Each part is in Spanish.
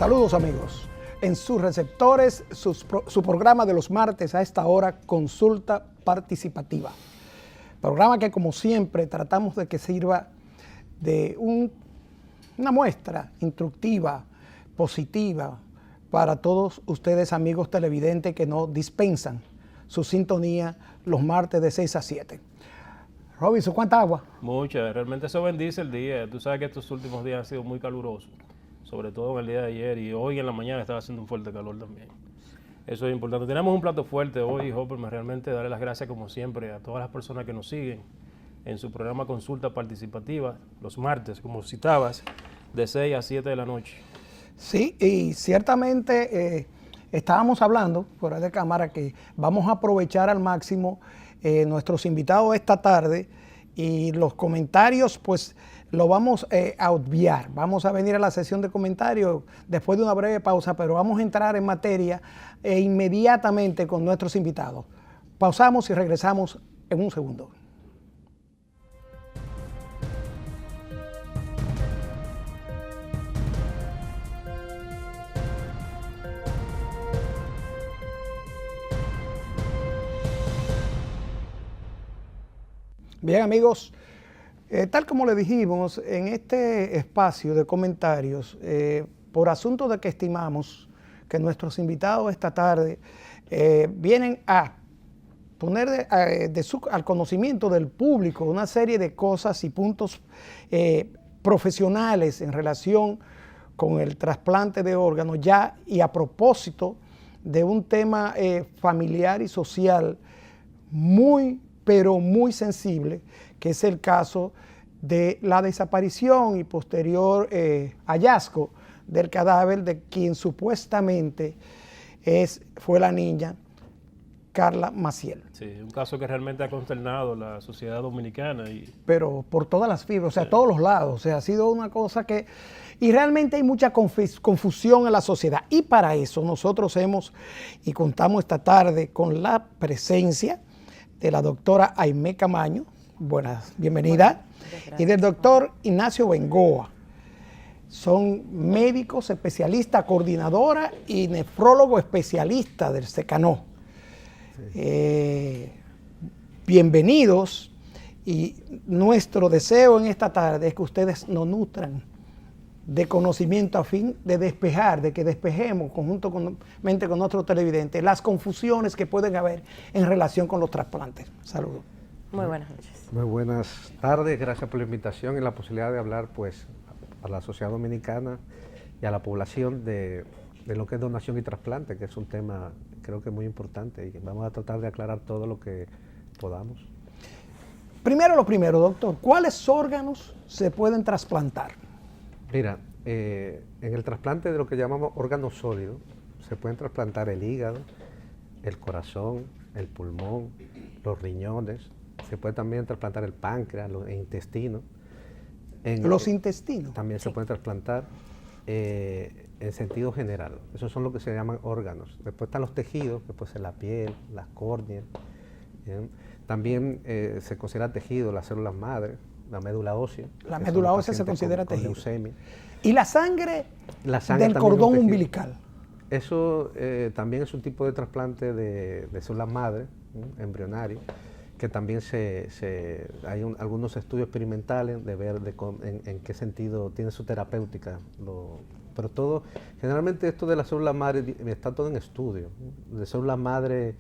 Saludos amigos. En sus receptores, su programa de los martes a esta hora, Consulta Participativa. Programa que como siempre tratamos de que sirva de una muestra instructiva, positiva, para todos ustedes amigos televidentes que nos dispensan su sintonía los martes de 6 a 7. Robinson, ¿cuánta agua? Mucha, realmente eso bendice el día. Tú sabes que estos últimos días han sido muy calurosos, sobre todo en el día de ayer, y hoy en la mañana estaba haciendo un fuerte calor también. Eso es importante. Tenemos un plato fuerte hoy, Hopper, realmente darle las gracias como siempre a todas las personas que nos siguen en su programa Consulta Participativa, los martes, como citabas, de 6 a 7 de la noche. Sí, y ciertamente estábamos hablando fuera de cámara que vamos a aprovechar al máximo nuestros invitados esta tarde, y los comentarios pues lo vamos a obviar. Vamos a venir a la sesión de comentarios después de una breve pausa, pero vamos a entrar en materia inmediatamente con nuestros invitados. Pausamos y regresamos en un segundo. Bien amigos, tal como le dijimos, en este espacio de comentarios, por asunto de que estimamos que nuestros invitados esta tarde vienen a poner al conocimiento del público una serie de cosas y puntos profesionales en relación con el trasplante de órganos, ya y a propósito de un tema familiar y social pero muy sensible, que es el caso de la desaparición y posterior hallazgo del cadáver de quien supuestamente fue la niña Karla Maciel. Sí, un caso que realmente ha consternado a la sociedad dominicana. Pero por todas las fibras, o sea, todos los lados. O sea, ha sido una cosa que... Y realmente hay mucha confusión en la sociedad. Y para eso nosotros y contamos esta tarde con la presencia de la doctora Aimé Camaño, bienvenida, y del doctor Ignacio Bengoa. Son médicos especialistas, coordinadora y nefrólogo especialista del SECANO. Sí. Bienvenidos, y nuestro deseo en esta tarde es que ustedes nos nutran de conocimiento a fin de que despejemos conjuntamente con nuestros televidentes las confusiones que pueden haber en relación con los trasplantes. Saludos. Muy buenas noches. Muy buenas tardes, gracias por la invitación y la posibilidad de hablar pues a la sociedad dominicana y a la población de lo que es donación y trasplante, que es un tema creo que muy importante, y vamos a tratar de aclarar todo lo que podamos. Lo primero, doctor, ¿cuáles órganos se pueden trasplantar? Mira, en el trasplante de lo que llamamos órganos sólidos, se pueden trasplantar el hígado, el corazón, el pulmón, los riñones, se puede también trasplantar el páncreas, los intestinos. ¿Los intestinos? También se pueden trasplantar en sentido general. Esos son lo que se llaman órganos. Después están los tejidos, que puede ser la piel, las córneas. También se considera tejido las células madre, la médula ósea. La médula ósea se considera con tejido. leucemia. ¿Y la sangre del cordón umbilical? Eso también es un tipo de trasplante de células madre, embrionario, que también hay algunos estudios experimentales de ver en qué sentido tiene su terapéutica. Pero todo, generalmente esto de la célula madre está todo en estudio, de células madre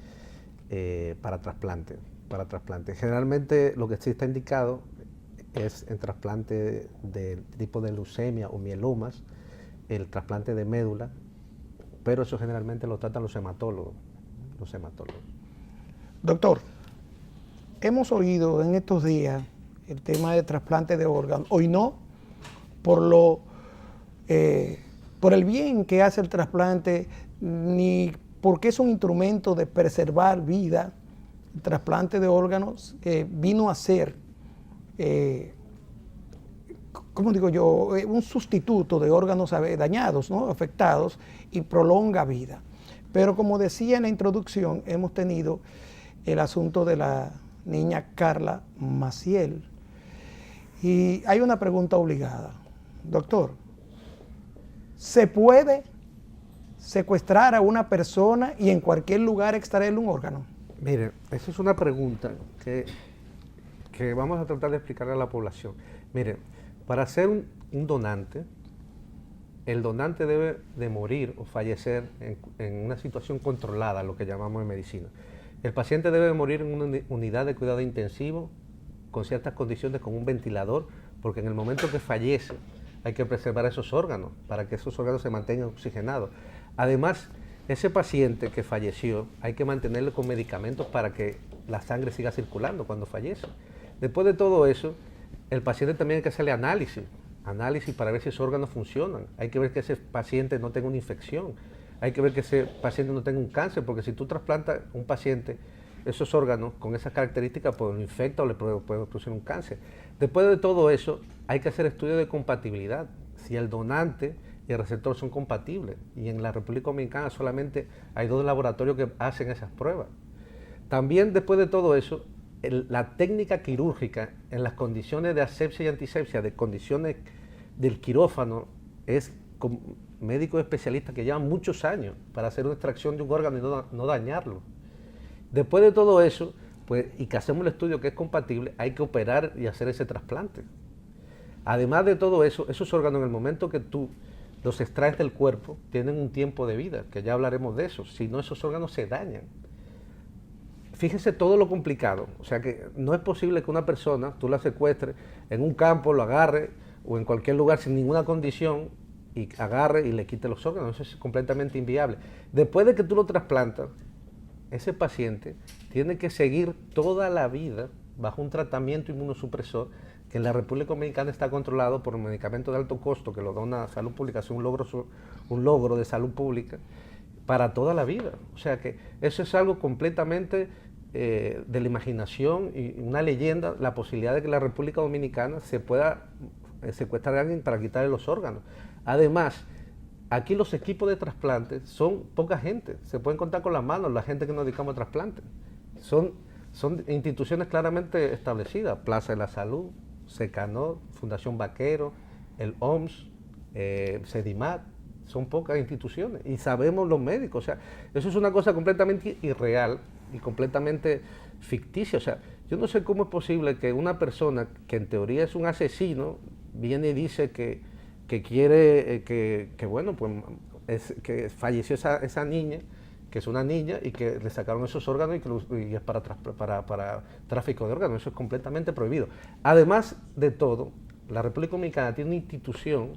para trasplante. Generalmente lo que sí está indicado es en trasplante de tipo de leucemia o mielomas, el trasplante de médula, pero eso generalmente lo tratan los hematólogos. Doctor, hemos oído en estos días el tema de trasplante de órganos, hoy no, por el bien que hace el trasplante, ni porque es un instrumento de preservar vida. El trasplante de órganos vino a ser, ¿cómo digo yo?, un sustituto de órganos dañados, ¿no?, afectados, y prolonga vida. Pero como decía en la introducción, hemos tenido el asunto de la niña Karla Maciel. Y hay una pregunta obligada. Doctor, ¿se puede secuestrar a una persona y en cualquier lugar extraerle un órgano? Mire, esa es una pregunta que vamos a tratar de explicarle a la población. Mire, para ser un donante, el donante debe de morir o fallecer en una situación controlada, lo que llamamos en medicina. El paciente debe de morir en una unidad de cuidado intensivo, con ciertas condiciones, con un ventilador, porque en el momento que fallece hay que preservar esos órganos, para que esos órganos se mantengan oxigenados. Además, ese paciente que falleció, hay que mantenerlo con medicamentos para que la sangre siga circulando cuando fallece. Después de todo eso, el paciente también hay que hacerle análisis para ver si esos órganos funcionan. Hay que ver que ese paciente no tenga una infección. Hay que ver que ese paciente no tenga un cáncer, porque si tú trasplantas a un paciente esos órganos con esas características, pues lo infecta o le puede producir un cáncer. Después de todo eso, hay que hacer estudios de compatibilidad. Si el donante y el receptor son compatibles. Y en la República Dominicana solamente hay 2 laboratorios que hacen esas pruebas. También después de todo eso, la técnica quirúrgica en las condiciones de asepsia y antisepsia, de condiciones del quirófano, es con médicos especialistas que llevan muchos años para hacer una extracción de un órgano y no dañarlo. Después de todo eso, pues, y que hacemos el estudio que es compatible, hay que operar y hacer ese trasplante. Además de todo eso, esos órganos en el momento que tú los extraes del cuerpo, tienen un tiempo de vida, que ya hablaremos de eso, si no esos órganos se dañan. Fíjese todo lo complicado, o sea que no es posible que una persona, tú la secuestres en un campo, lo agarre o en cualquier lugar sin ninguna condición y agarre y le quite los órganos, eso es completamente inviable. Después de que tú lo trasplantas, ese paciente tiene que seguir toda la vida bajo un tratamiento inmunosupresor que en la República Dominicana está controlado por un medicamento de alto costo que lo dona Salud Pública, es un logro de salud pública para toda la vida. O sea que eso es algo completamente de la imaginación y una leyenda, la posibilidad de que la República Dominicana se pueda secuestrar a alguien para quitarle los órganos. Además, aquí los equipos de trasplante son poca gente, se pueden contar con las manos la gente que nos dedicamos a trasplante. Son instituciones claramente establecidas, Plaza de la Salud, Secanor, Fundación Vaquero, el OMS, Sedimat, son pocas instituciones y sabemos los médicos, o sea, eso es una cosa completamente irreal y completamente ficticia, o sea, yo no sé cómo es posible que una persona que en teoría es un asesino viene y dice que quiere, bueno, pues que falleció esa niña, que es una niña y que le sacaron esos órganos y es para tráfico de órganos, eso es completamente prohibido. Además de todo, la República Dominicana tiene una institución,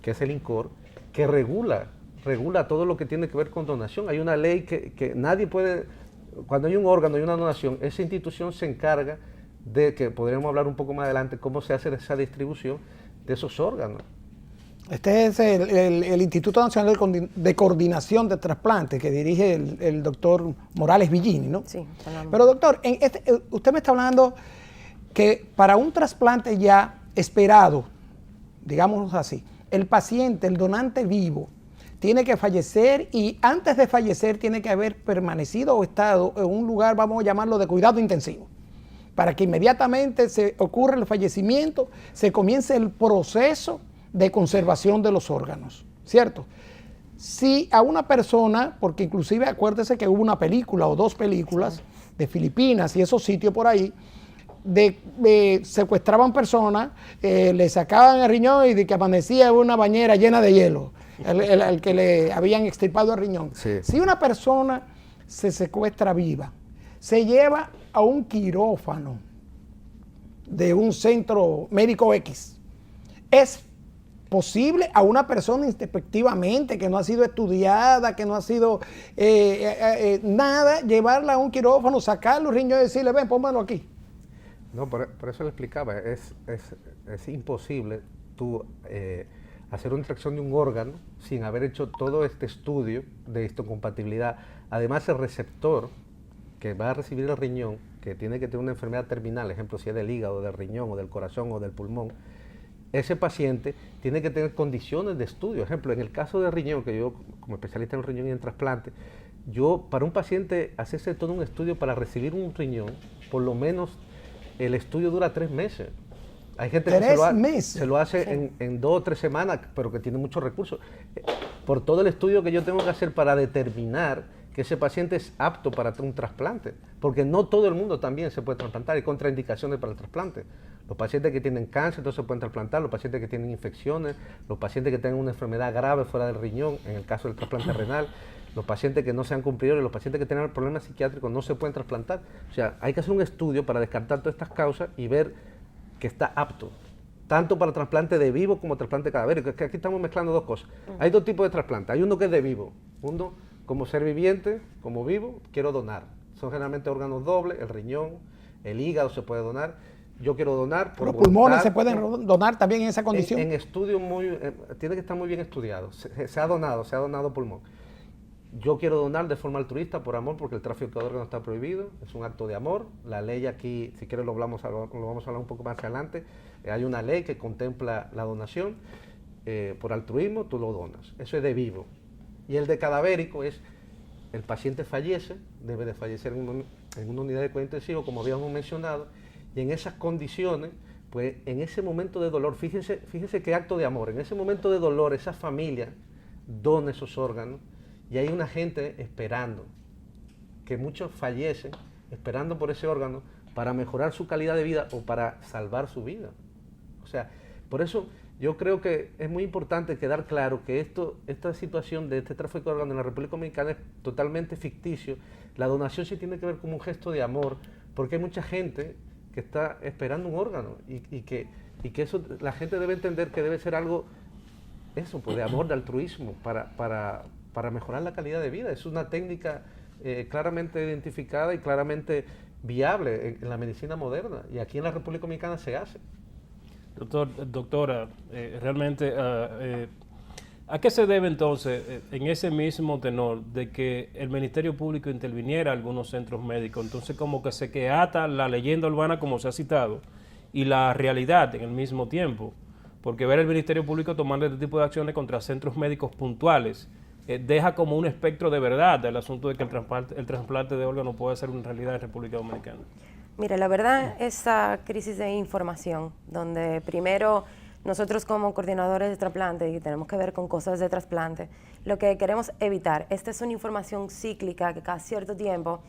que es el INCOR, que regula todo lo que tiene que ver con donación. Hay una ley que nadie puede, cuando hay un órgano y una donación, esa institución se encarga de, que podríamos hablar un poco más adelante, cómo se hace esa distribución de esos órganos. Este es el Instituto Nacional de Coordinación de Trasplantes que dirige el doctor Morales Villini, ¿no? Sí. Pero doctor, usted me está hablando que para un trasplante ya esperado, digámoslo así, el paciente, el donante vivo, tiene que fallecer y antes de fallecer tiene que haber permanecido o estado en un lugar, vamos a llamarlo, de cuidado intensivo, para que inmediatamente se ocurra el fallecimiento, se comience el proceso de conservación de los órganos, ¿cierto? Si a una persona, porque inclusive acuérdese que hubo una película o 2 películas de Filipinas y esos sitios por ahí, secuestraban personas, le sacaban el riñón y de que amanecía en una bañera llena de hielo, el que le habían extirpado el riñón. Sí. Si una persona se secuestra viva, se lleva a un quirófano de un centro médico X, es posible a una persona introspectivamente que no ha sido estudiada, que no ha sido nada, llevarla a un quirófano, sacarle los riñones y decirle, ven, pónmelo aquí. No, por eso le explicaba, es imposible tú hacer una extracción de un órgano sin haber hecho todo este estudio de histocompatibilidad. Además, el receptor que va a recibir el riñón, que tiene que tener una enfermedad terminal, ejemplo, si es del hígado, del riñón, o del corazón, o del pulmón, ese paciente tiene que tener condiciones de estudio. Ejemplo, en el caso del riñón, que yo como especialista en riñón y en trasplante, para un paciente hacerse todo un estudio para recibir un riñón, por lo menos el estudio dura 3 meses. Hay gente que se lo hace en 2 o 3 semanas, pero que tiene muchos recursos. por todo el estudio que yo tengo que hacer para determinar que ese paciente es apto para un trasplante, porque no todo el mundo también se puede trasplantar, hay contraindicaciones para el trasplante. Los pacientes que tienen cáncer entonces se pueden trasplantar, los pacientes que tienen infecciones, los pacientes que tengan una enfermedad grave fuera del riñón, en el caso del trasplante renal, los pacientes que no sean cumplidores, los pacientes que tengan problemas psiquiátricos no se pueden trasplantar. O sea, hay que hacer un estudio para descartar todas estas causas y ver que está apto, tanto para trasplante de vivo como trasplante cadavérico. Es que aquí estamos mezclando dos cosas. Hay dos tipos de trasplante. Hay uno que es de vivo, uno como ser viviente, como vivo, quiero donar. Son generalmente órganos dobles, el riñón, el hígado se puede donar. Yo quiero donar por Los pulmones voluntad. se pueden donar también en esa condición. En estudios tiene que estar muy bien estudiado. Se ha donado pulmón. Yo quiero donar de forma altruista, por amor, porque el tráfico de órganos está prohibido, es un acto de amor. La ley aquí, si quieres lo vamos a hablar un poco más adelante, hay una ley que contempla la donación por altruismo, tú lo donas. Eso es de vivo. Y el de cadavérico es, el paciente fallece, debe de fallecer en una unidad de cuidado intensivo, como habíamos mencionado, y en esas condiciones, pues en ese momento de dolor, fíjense qué acto de amor, en ese momento de dolor, esa familia dona esos órganos, y hay una gente esperando, que muchos fallecen, esperando por ese órgano para mejorar su calidad de vida o para salvar su vida. O sea, por eso yo creo que es muy importante quedar claro que esta situación de este tráfico de órganos en la República Dominicana es totalmente ficticio. La donación sí tiene que ver como un gesto de amor, porque hay mucha gente que está esperando un órgano y que eso la gente debe entender que debe ser algo, eso, pues de amor, de altruismo, para mejorar la calidad de vida. Es una técnica claramente identificada y claramente viable en la medicina moderna, y aquí en la República Dominicana se hace. Doctora, realmente, ¿a qué se debe entonces, en ese mismo tenor, de que el Ministerio Público interviniera en algunos centros médicos? Entonces, como que se que ata la leyenda urbana, como se ha citado, y la realidad en el mismo tiempo, porque ver el Ministerio Público tomando este tipo de acciones contra centros médicos puntuales deja como un espectro de verdad el asunto de que el trasplante de órganos puede ser una realidad en República Dominicana. Mira, la verdad, esa crisis de información, donde primero nosotros como coordinadores de trasplante, y tenemos que ver con cosas de trasplante, lo que queremos evitar, esta es una información cíclica que cada cierto tiempo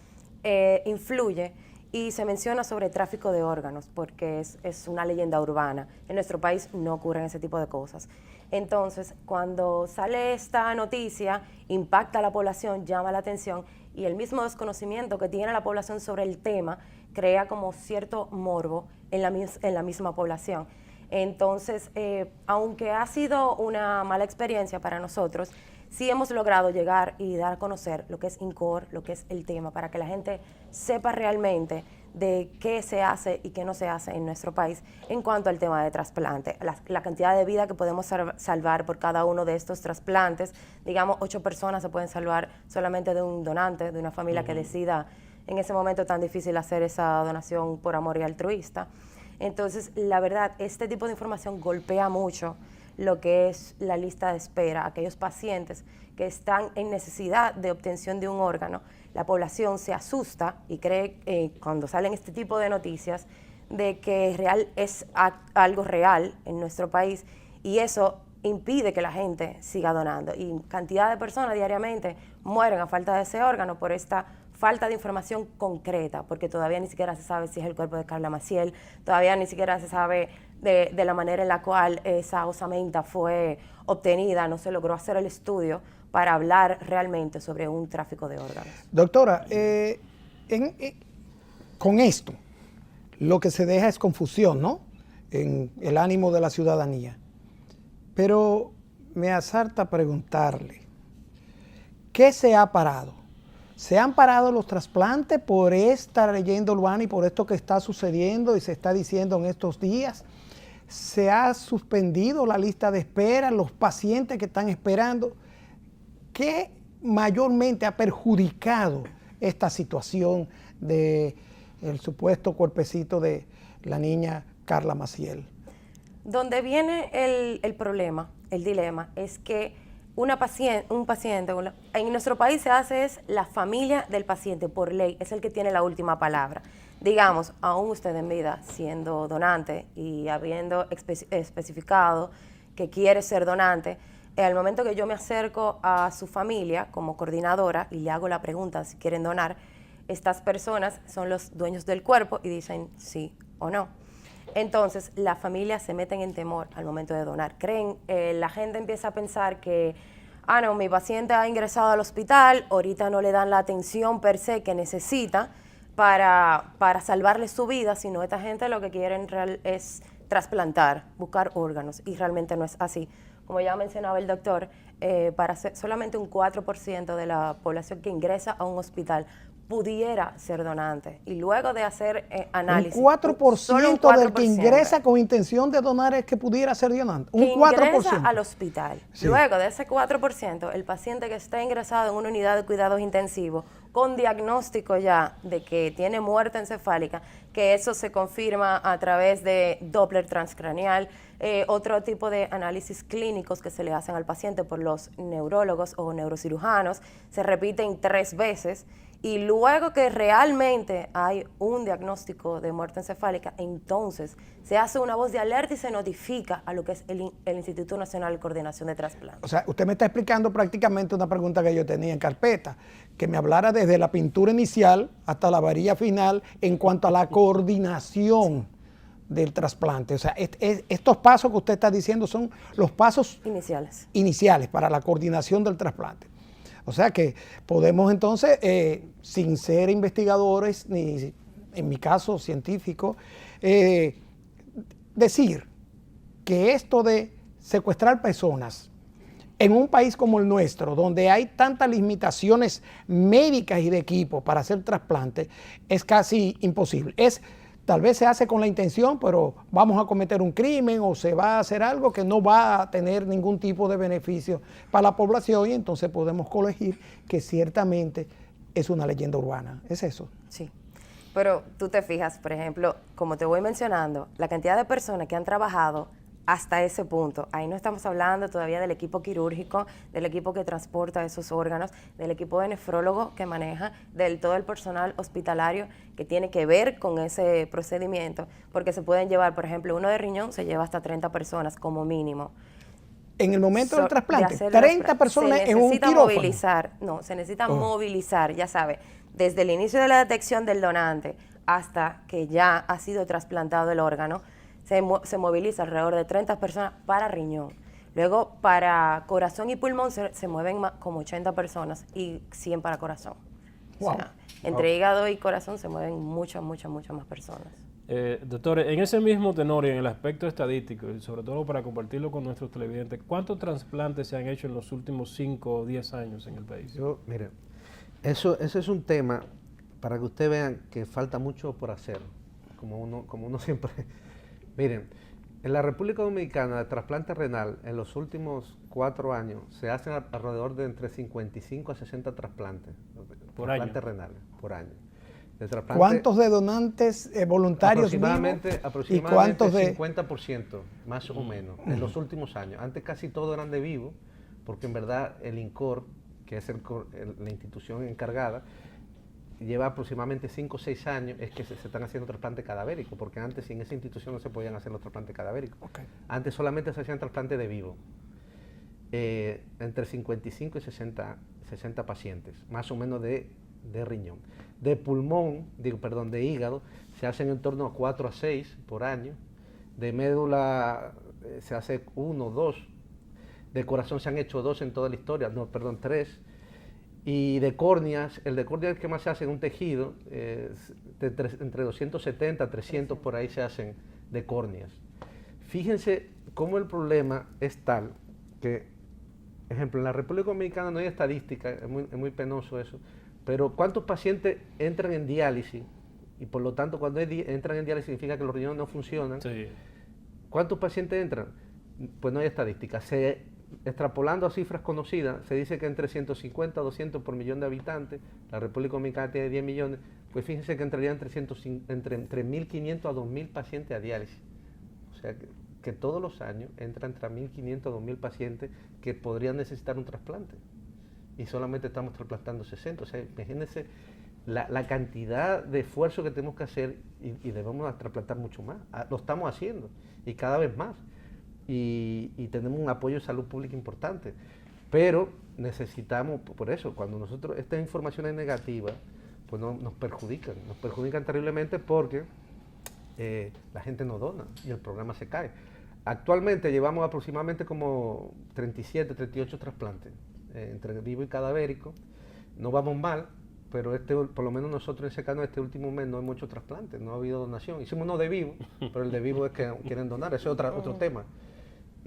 influye y se menciona sobre tráfico de órganos, porque es una leyenda urbana. En nuestro país no ocurren ese tipo de cosas. Entonces, cuando sale esta noticia, impacta a la población, llama la atención, y el mismo desconocimiento que tiene la población sobre el tema crea como cierto morbo en la misma población. Entonces, aunque ha sido una mala experiencia para nosotros, sí hemos logrado llegar y dar a conocer lo que es INCOR, lo que es el tema, para que la gente sepa realmente de qué se hace y qué no se hace en nuestro país en cuanto al tema de trasplante. La cantidad de vida que podemos salvar por cada uno de estos trasplantes, digamos 8 personas se pueden salvar solamente de un donante, de una familia que decida en ese momento tan difícil hacer esa donación por amor y altruista. Entonces, la verdad, este tipo de información golpea mucho lo que es la lista de espera, aquellos pacientes que están en necesidad de obtención de un órgano. La población se asusta y cree, cuando salen este tipo de noticias, de que es algo real en nuestro país, y eso impide que la gente siga donando. Y cantidad de personas diariamente mueren a falta de ese órgano por esta falta de información concreta, porque todavía ni siquiera se sabe si es el cuerpo de Carla Maciel, todavía ni siquiera se sabe de la manera en la cual esa osamenta fue obtenida, no se logró hacer el estudio para hablar realmente sobre un tráfico de órganos. Doctora, con esto, lo que se deja es confusión, ¿no? En el ánimo de la ciudadanía. Pero me asalta preguntarle, ¿qué se ha parado? ¿Se han parado los trasplantes por esta leyenda urbana y por esto que está sucediendo y se está diciendo en estos días? ¿Se ha suspendido la lista de espera, los pacientes que están esperando? ¿Qué mayormente ha perjudicado esta situación del supuesto cuerpecito de la niña Carla Maciel? Donde viene el problema, el dilema, es que un paciente, en nuestro país se hace es la familia del paciente, por ley, es el que tiene la última palabra. Digamos, aún usted en vida, siendo donante y habiendo especificado que quiere ser donante, al momento que yo me acerco a su familia como coordinadora y le hago la pregunta si quieren donar, estas personas son los dueños del cuerpo y dicen sí o no. Entonces, las familias se meten en temor al momento de donar. La gente empieza a pensar que, no, mi paciente ha ingresado al hospital, ahorita no le dan la atención per se que necesita para salvarle su vida, sino esta gente lo que quieren es trasplantar, buscar órganos, y realmente no es así. Como ya mencionaba el doctor, solamente un 4% de la población que ingresa a un hospital pudiera ser donante. Y luego de hacer análisis... Un 4%, solo un 4% del que ingresa con intención de donar es que pudiera ser donante. Un que 4%. Ingresa al hospital. Sí. Luego de ese 4%, el paciente que está ingresado en una unidad de cuidados intensivos con diagnóstico ya de que tiene muerte encefálica, que eso se confirma a través de Doppler transcraneal, otro tipo de análisis clínicos que se le hacen al paciente por los neurólogos o neurocirujanos, se repiten 3 veces. Y luego que realmente hay un diagnóstico de muerte encefálica, entonces se hace una voz de alerta y se notifica a lo que es el Instituto Nacional de Coordinación de Trasplantes. O sea, usted me está explicando prácticamente una pregunta que yo tenía en carpeta, que me hablara desde la pintura inicial hasta la varilla final en cuanto a la coordinación del trasplante. O sea, estos pasos que usted está diciendo son los pasos iniciales para la coordinación del trasplante. O sea que podemos entonces, sin ser investigadores, ni en mi caso científico, decir que esto de secuestrar personas en un país como el nuestro, donde hay tantas limitaciones médicas y de equipo para hacer trasplantes, es casi imposible. Tal vez se hace con la intención, pero vamos a cometer un crimen o se va a hacer algo que no va a tener ningún tipo de beneficio para la población, y entonces podemos colegir que ciertamente es una leyenda urbana. ¿Es eso? Sí, pero tú te fijas, por ejemplo, como te voy mencionando, la cantidad de personas que han trabajado hasta ese punto. Ahí no estamos hablando todavía del equipo quirúrgico, del equipo que transporta esos órganos, del equipo de nefrólogo que maneja, del todo el personal hospitalario que tiene que ver con ese procedimiento, porque se pueden llevar, por ejemplo, uno de riñón se lleva hasta 30 personas como mínimo. En el momento del trasplante, 30 personas en un quirófano. Se necesita movilizar, ya sabe, desde el inicio de la detección del donante hasta que ya ha sido trasplantado el órgano, se moviliza alrededor de 30 personas para riñón. Luego, para corazón y pulmón se mueven como 80 personas y 100 para corazón. Wow. O sea, entre hígado y corazón se mueven muchas más personas. Doctor, en ese mismo tenor y en el aspecto estadístico, y sobre todo para compartirlo con nuestros televidentes, ¿cuántos trasplantes se han hecho en los últimos 5 o 10 años en el país? Mire, ese es un tema para que ustedes vean que falta mucho por hacer, como uno siempre... Miren, en la República Dominicana de trasplante renal, en los últimos 4 años, se hacen alrededor de entre 55 a 60 trasplantes. Trasplantes renales por año. ¿Cuántos de donantes voluntarios aproximadamente ¿Y cuántos de 50%, más o menos, en los últimos años? Antes casi todos eran de vivo, porque en verdad el INCOR, que es la institución encargada, lleva aproximadamente 5 o 6 años es que se están haciendo trasplantes cadavéricos, porque antes en esa institución no se podían hacer los trasplantes cadavéricos. Okay. Antes solamente se hacían trasplantes de vivo. Entre 55 y 60 pacientes, más o menos de riñón. De pulmón, de hígado, se hacen en torno a 4 a 6 por año. De médula se hace 1 o 2. De corazón se han hecho 2 en toda la historia, 3. Y de córneas, el de córneas que más se hace en un tejido, entre 270 a 300 por ahí se hacen de córneas. Fíjense cómo el problema es tal que, ejemplo, en la República Dominicana no hay estadística, es muy penoso eso, pero ¿cuántos pacientes entran en diálisis? Y por lo tanto, cuando entran en diálisis significa que los riñones no funcionan. Sí. ¿Cuántos pacientes entran? Pues no hay estadística. Extrapolando a cifras conocidas, se dice que entre 150 a 200 por millón de habitantes, la República Dominicana tiene 10 millones, pues fíjense que entrarían entre 1.500 a 2.000 pacientes a diálisis. O sea, que todos los años entran entre 1.500 a 2.000 pacientes que podrían necesitar un trasplante. Y solamente estamos trasplantando 60. O sea, imagínense la cantidad de esfuerzo que tenemos que hacer y debemos trasplantar mucho más. Lo estamos haciendo y cada vez más. y tenemos un apoyo de salud pública importante. Pero necesitamos, por eso, cuando nosotros, estas informaciones negativas, pues nos perjudican terriblemente porque la gente no dona y el programa se cae. Actualmente llevamos aproximadamente como 37, 38 trasplantes, entre vivo y cadavérico. No vamos mal, pero por lo menos nosotros en Secano este último mes no hemos hecho trasplantes, no ha habido donación. Hicimos uno de vivo, pero el de vivo es que quieren donar, ese es otro tema.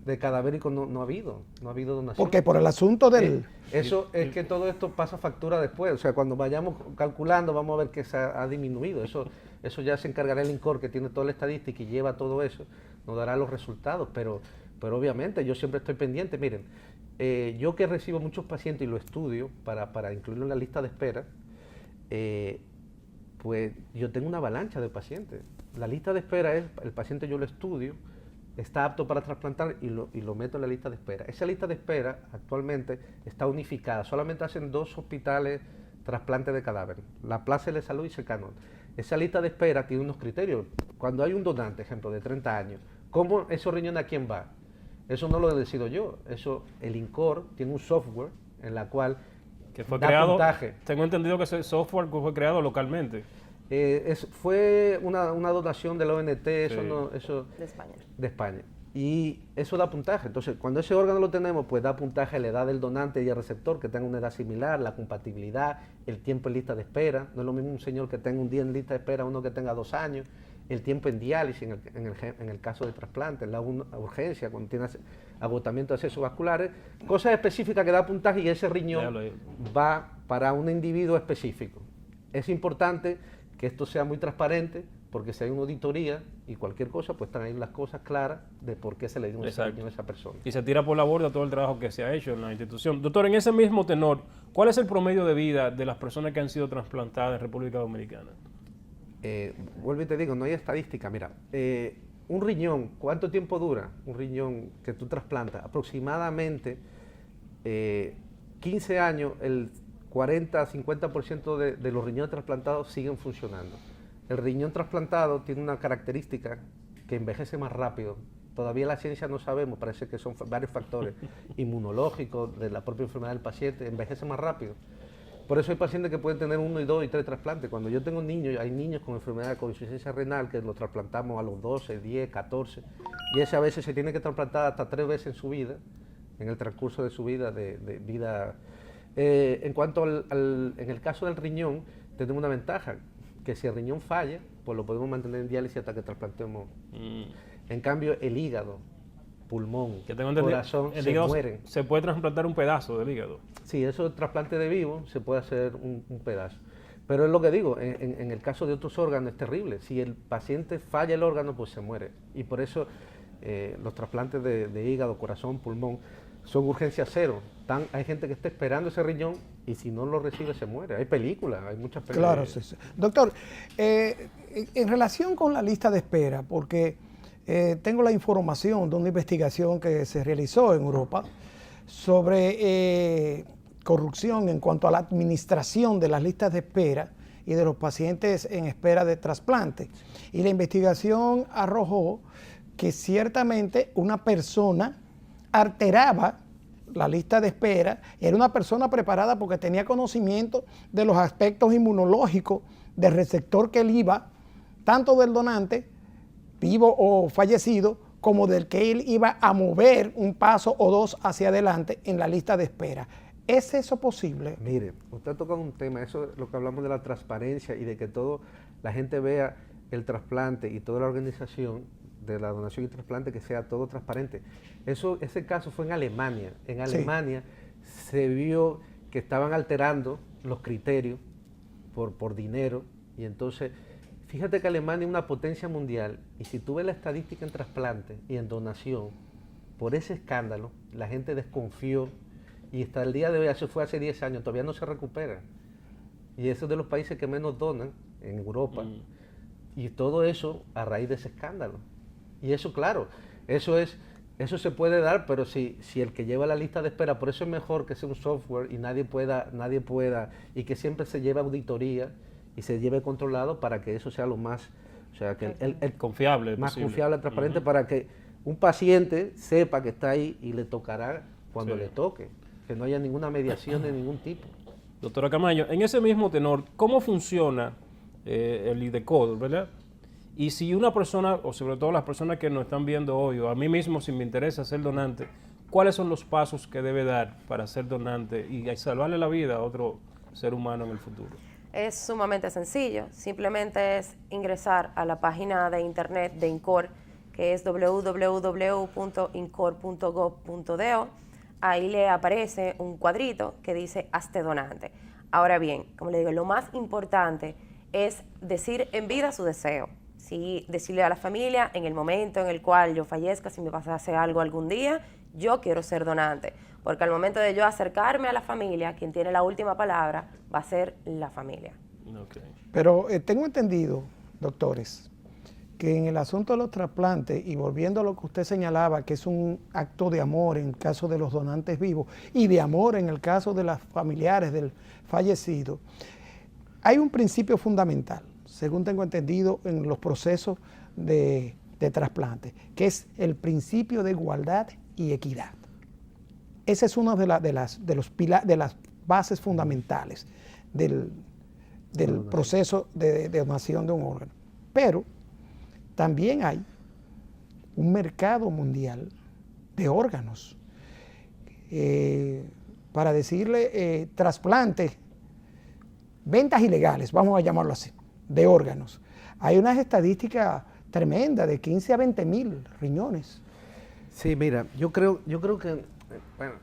De cadavérico no ha habido donación. Porque por el asunto del... Eso es que todo esto pasa factura después, o sea, cuando vayamos calculando vamos a ver que se ha disminuido. Eso ya se encargará el INCOR, que tiene toda la estadística y lleva todo eso, nos dará los resultados, pero obviamente yo siempre estoy pendiente. Miren, yo que recibo muchos pacientes y lo estudio para incluirlo en la lista de espera, pues yo tengo una avalancha de pacientes. La lista de espera es, el paciente yo lo estudio, está apto para trasplantar y lo meto en la lista de espera. Esa lista de espera actualmente está unificada, solamente hacen 2 hospitales trasplantes de cadáver, La Plaza de Salud y Secano. Esa lista de espera tiene unos criterios. Cuando hay un donante, ejemplo, de 30 años, ¿cómo esos riñones a quién va? Eso no lo decido yo, eso el INCOR tiene un software en la cual que fue da creado, puntaje. tengo entendido que ese software fue creado localmente. Fue una donación de la ONT, Sí. eso De España. de España. Y eso da puntaje. Entonces, cuando ese órgano lo tenemos, pues da puntaje a la edad del donante y el receptor, que tenga una edad similar, la compatibilidad, el tiempo en lista de espera. No es lo mismo un señor que tenga un día en lista de espera, uno que tenga 2 años, el tiempo en diálisis, en el caso de trasplante, la urgencia, cuando tiene agotamiento de accesos vasculares, cosas específicas que da puntaje y ese riñón va para un individuo específico. Es importante que esto sea muy transparente, porque si hay una auditoría y cualquier cosa, pues están ahí las cosas claras de por qué se le dio ese riñón a esa persona. Y se tira por la borda todo el trabajo que se ha hecho en la institución. Doctor, en ese mismo tenor, ¿cuál es el promedio de vida de las personas que han sido trasplantadas en República Dominicana? Vuelvo y te digo, no hay estadística. Mira, un riñón, ¿cuánto tiempo dura un riñón que tú trasplantas? Aproximadamente 15 años, el 40-50% de los riñones trasplantados siguen funcionando. El riñón trasplantado tiene una característica que envejece más rápido. Todavía la ciencia no sabemos, parece que son varios factores inmunológicos de la propia enfermedad del paciente, envejece más rápido. Por eso hay pacientes que pueden tener 1, 2 y 3 trasplantes. Cuando yo tengo niños, hay niños con enfermedad con insuficiencia renal que los trasplantamos a los 12, 10, 14, y ese a veces se tiene que trasplantar hasta 3 veces en su vida, en el transcurso de su vida, de vida. En cuanto en el caso del riñón, tenemos una ventaja, que si el riñón falla, pues lo podemos mantener en diálisis hasta que trasplantemos. En cambio, el hígado, pulmón, corazón, el se hígado mueren. Se puede trasplantar un pedazo del hígado. Sí, eso es trasplante de vivo, se puede hacer un pedazo. Pero es lo que digo, en el caso de otros órganos es terrible. Si el paciente falla el órgano, pues se muere. Y por eso los trasplantes de hígado, corazón, pulmón, son urgencia cero. Hay gente que está esperando ese riñón y si no lo recibe se muere. Hay películas, hay muchas películas. Claro, sí, sí. Doctor, en relación con la lista de espera, porque tengo la información de una investigación que se realizó en Europa sobre corrupción en cuanto a la administración de las listas de espera y de los pacientes en espera de trasplante. Y la investigación arrojó que ciertamente una persona alteraba la lista de espera, era una persona preparada porque tenía conocimiento de los aspectos inmunológicos del receptor que él iba, tanto del donante, vivo o fallecido, como del que él iba a mover un paso o 2 hacia adelante en la lista de espera. ¿Es eso posible? Mire, usted ha tocado un tema, eso es lo que hablamos de la transparencia y de que la gente vea el trasplante y toda la organización de la donación y trasplante, que sea todo transparente. Ese caso fue en Alemania. En Alemania se vio que estaban alterando los criterios por dinero, y entonces, fíjate que Alemania es una potencia mundial, y si tú ves la estadística en trasplante y en donación, por ese escándalo, la gente desconfió, y hasta el día de hoy, eso fue hace 10 años, todavía no se recupera. Y eso es de los países que menos donan en Europa, y todo eso a raíz de ese escándalo. Y eso, claro, eso se puede dar, pero si el que lleva la lista de espera, por eso es mejor que sea un software y nadie pueda, y que siempre se lleve auditoría y se lleve controlado para que eso sea lo más, o sea, que el confiable, más posible. confiable, transparente, para que un paciente sepa que está ahí y le tocará cuando Sí. le toque, que no haya ninguna mediación de ningún tipo. Doctora Camaño, en ese mismo tenor, ¿cómo funciona el IDECOD, verdad? Y si una persona, o sobre todo las personas que nos están viendo hoy, o a mí mismo si me interesa ser donante, ¿cuáles son los pasos que debe dar para ser donante y salvarle la vida a otro ser humano en el futuro? Es sumamente sencillo, simplemente es ingresar a la página de internet de INCOR, que es www.incor.gov.do. Ahí le aparece un cuadrito que dice hazte donante. Ahora bien, como le digo, lo más importante es decir en vida su deseo. Sí, decirle a la familia en el momento en el cual yo fallezca, si me pasase algo algún día, yo quiero ser donante. Porque al momento de yo acercarme a la familia, quien tiene la última palabra va a ser la familia. Okay. Pero tengo entendido, doctores, que en el asunto de los trasplantes, y volviendo a lo que usted señalaba, que es un acto de amor en el caso de los donantes vivos y de amor en el caso de los familiares del fallecido, hay un principio fundamental, según tengo entendido, en los procesos de trasplante, que es el principio de igualdad y equidad. Esa es una de las bases fundamentales del proceso de donación de un órgano. Pero también hay un mercado mundial de órganos. Para decirle trasplantes, ventas ilegales, vamos a llamarlo así, de órganos. Hay unas estadísticas tremendas de 15 a 20 mil riñones. Sí, mira, yo creo que bueno,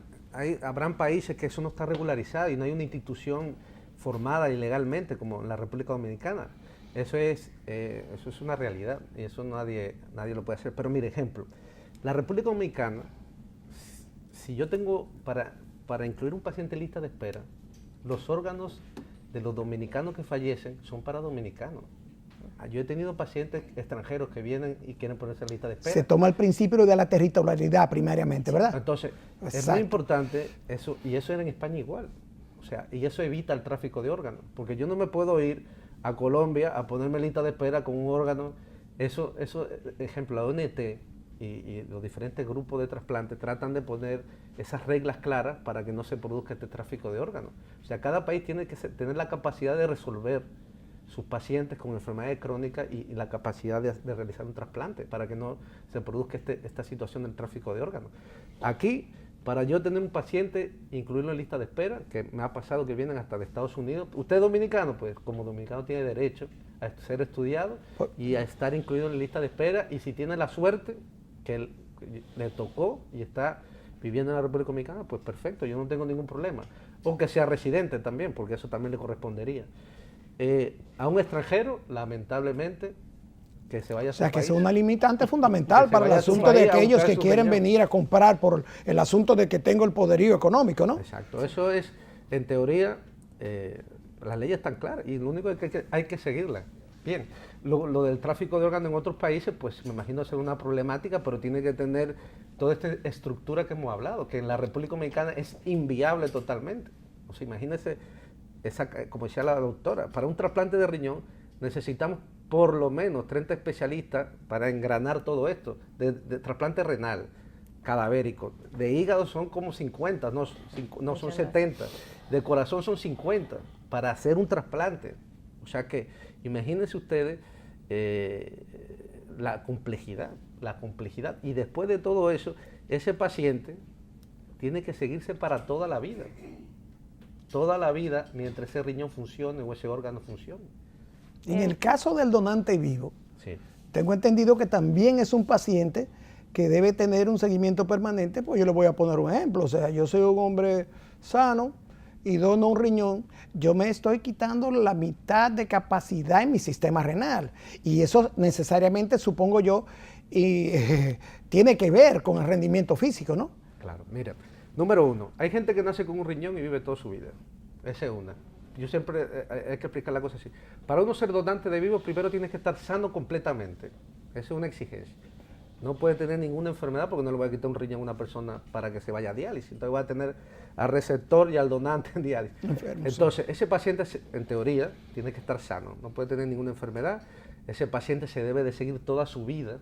habrán países que eso no está regularizado y no hay una institución formada ilegalmente como en la República Dominicana. Eso es una realidad y eso nadie lo puede hacer. Pero mire, ejemplo, la República Dominicana, si yo tengo para incluir un paciente en lista de espera, los órganos de los dominicanos que fallecen son para dominicanos. Yo he tenido pacientes extranjeros que vienen y quieren ponerse en lista de espera. Se toma el principio de la territorialidad primariamente, ¿verdad? Entonces, es Exacto. muy importante eso, y eso era en España igual. O sea, y eso evita el tráfico de órganos, porque yo no me puedo ir a Colombia a ponerme en lista de espera con un órgano. Eso, ejemplo, la ONT y los diferentes grupos de trasplante tratan de poner esas reglas claras para que no se produzca este tráfico de órganos. O sea, cada país tiene que tener la capacidad de resolver sus pacientes con enfermedades crónicas y la capacidad de realizar un trasplante para que no se produzca esta situación del tráfico de órganos. Aquí, para yo tener un paciente, incluirlo en lista de espera, que me ha pasado que vienen hasta de Estados Unidos. Usted es dominicano, pues como dominicano tiene derecho a ser estudiado y a estar incluido en la lista de espera, y si tiene la suerte que le tocó y está viviendo en la República Dominicana, pues perfecto, yo no tengo ningún problema. O que sea residente también, porque eso también le correspondería. A un extranjero, lamentablemente, que se vaya a su O sea, que país, es una limitante fundamental para el vaya a su asunto de país a aquellos buscar que su quieren riñón. venir a comprar por el asunto de que tengo el poderío económico, ¿no? Exacto, eso es, en teoría, las leyes están claras y lo único que hay que seguirlas. Bien, lo del tráfico de órganos en otros países, pues me imagino ser una problemática, pero tiene que tener toda esta estructura que hemos hablado, que en la República Dominicana es inviable totalmente. O sea, imagínense, como decía la doctora, para un trasplante de riñón necesitamos por lo menos 30 especialistas para engranar todo esto, de trasplante renal, cadavérico, de hígado son como 50, no son 70, de corazón son 50, para hacer un trasplante. O sea que, imagínense ustedes la complejidad, y después de todo eso, ese paciente tiene que seguirse para toda la vida mientras ese riñón funcione o ese órgano funcione. En el caso del donante vivo, Sí. tengo entendido que también es un paciente que debe tener un seguimiento permanente. Pues yo le voy a poner un ejemplo. O sea, yo soy un hombre sano y dono un riñón, yo me estoy quitando la mitad de capacidad en mi sistema renal. Y eso necesariamente, supongo yo, tiene que ver con el rendimiento físico, ¿no? Claro, mira, número uno, hay gente que nace con un riñón y vive toda su vida. Esa es una. Yo siempre hay que explicar la cosa así. Para uno ser donante de vivo, primero tienes que estar sano completamente. Esa es una exigencia. No puede tener ninguna enfermedad porque no le voy a quitar un riñón a una persona para que se vaya a diálisis. Entonces voy a tener al receptor y al donante en diálisis. Enfermo, Entonces, ese paciente, en teoría, tiene que estar sano. No puede tener ninguna enfermedad. Ese paciente se debe de seguir toda su vida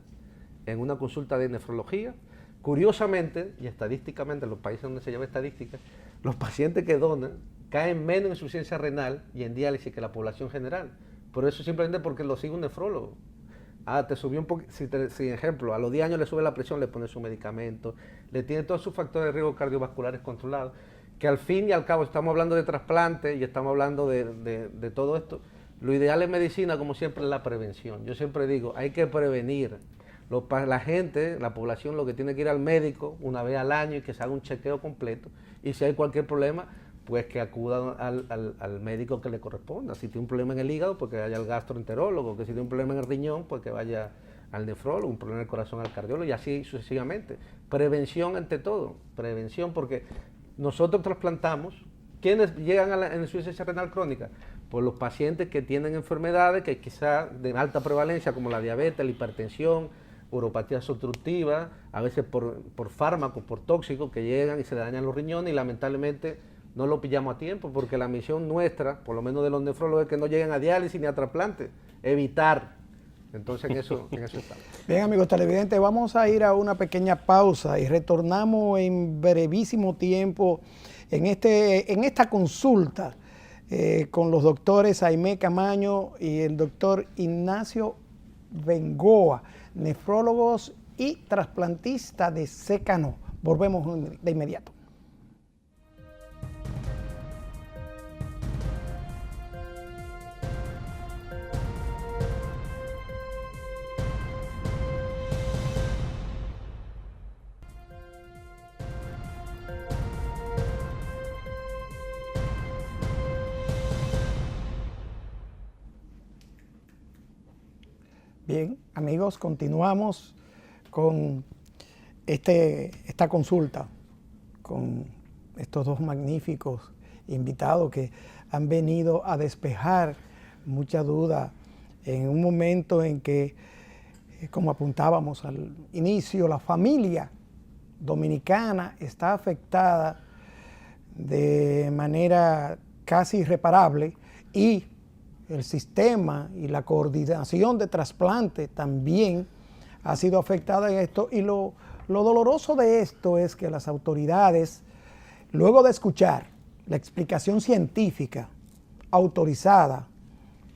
en una consulta de nefrología. Curiosamente, y estadísticamente, en los países donde se lleva estadística, los pacientes que donan caen menos en insuficiencia renal y en diálisis que la población general. Por eso simplemente porque lo sigue un nefrólogo. Te subió un poquito, si ejemplo, a los 10 años le sube la presión, le pone su medicamento, le tiene todos sus factores de riesgo cardiovasculares controlados, que al fin y al cabo estamos hablando de trasplante y estamos hablando de todo esto. Lo ideal en medicina, como siempre, es la prevención. Yo siempre digo, hay que prevenir. La gente, la población, lo que tiene que ir al médico una vez al año y que se haga un chequeo completo. Y si hay cualquier problema, pues que acuda al médico que le corresponda. Si tiene un problema en el hígado, pues que vaya al gastroenterólogo. Que si tiene un problema en el riñón, pues que vaya al nefrólogo. Un problema en el corazón, al cardiólogo, y así sucesivamente. Prevención ante todo. Prevención, porque nosotros trasplantamos. ¿Quiénes llegan a la insuficiencia renal crónica? Pues los pacientes que tienen enfermedades que quizás de alta prevalencia, como la diabetes, la hipertensión, uropatías obstructivas, a veces por fármacos, por tóxicos, que llegan y se le dañan los riñones y lamentablemente no lo pillamos a tiempo, porque la misión nuestra, por lo menos de los nefrólogos, es que no lleguen a diálisis ni a trasplante, evitar. Entonces en eso estamos. Bien, amigos televidentes, vamos a ir a una pequeña pausa y retornamos en brevísimo tiempo en esta consulta con los doctores Aimé Camaño y el doctor Ignacio Bengoa, nefrólogos y trasplantistas de Secano. Volvemos de inmediato. Bien, amigos, continuamos con esta consulta con estos dos magníficos invitados que han venido a despejar mucha duda en un momento en que, como apuntábamos al inicio, la familia dominicana está afectada de manera casi irreparable y el sistema y la coordinación de trasplante también ha sido afectada en esto. Y lo doloroso de esto es que las autoridades, luego de escuchar la explicación científica autorizada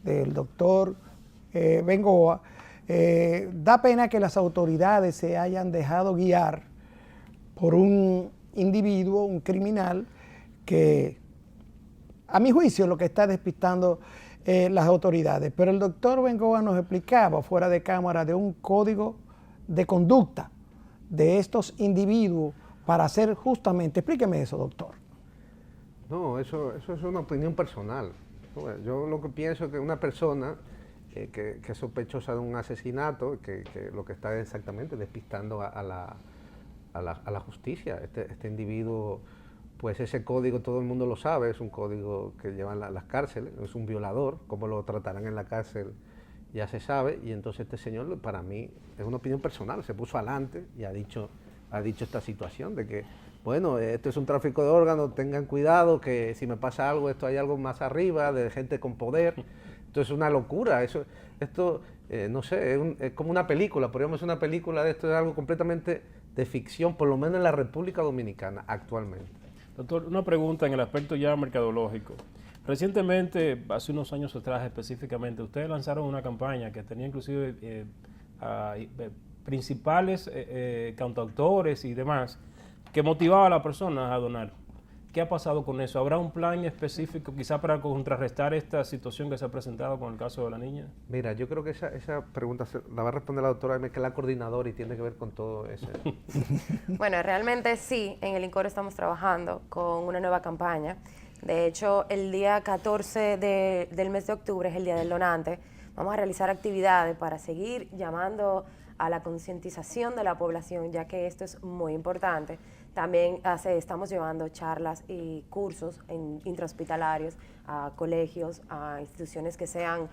del doctor Bengoa, da pena que las autoridades se hayan dejado guiar por un individuo, un criminal, que a mi juicio lo que está despistando las autoridades. Pero el doctor Bengoa nos explicaba fuera de cámara de un código de conducta de estos individuos para hacer justamente. Explíqueme eso, doctor. No, eso es una opinión personal. Yo lo que pienso es que una persona que es sospechosa de un asesinato, que lo que está exactamente despistando a la justicia. Este individuo, pues ese código todo el mundo lo sabe, es un código que llevan las cárceles, es un violador, cómo lo tratarán en la cárcel ya se sabe, y entonces este señor, para mí, es una opinión personal, se puso adelante y ha dicho esta situación de que, bueno, esto es un tráfico de órganos, tengan cuidado, que si me pasa algo, esto hay algo más arriba, de gente con poder. Entonces es una locura, esto no sé, es como una película, podríamos hacer una película de esto, es algo completamente de ficción, por lo menos en la República Dominicana actualmente. Doctor, una pregunta en el aspecto ya mercadológico. Recientemente, hace unos años atrás específicamente, ustedes lanzaron una campaña que tenía inclusive principales cantautores y demás, que motivaba a las personas a donar. ¿Qué ha pasado con eso? ¿Habrá un plan específico quizá para contrarrestar esta situación que se ha presentado con el caso de la niña? Mira, yo creo que esa pregunta la va a responder la doctora Aimé, que es la coordinadora y tiene que ver con todo eso. Bueno, realmente sí, en el INCOR estamos trabajando con una nueva campaña. De hecho, el día 14 del mes de octubre es el Día del Donante. Vamos a realizar actividades para seguir llamando a la concientización de la población, ya que esto es muy importante. También estamos llevando charlas y cursos intrahospitalarios a colegios, a instituciones que sean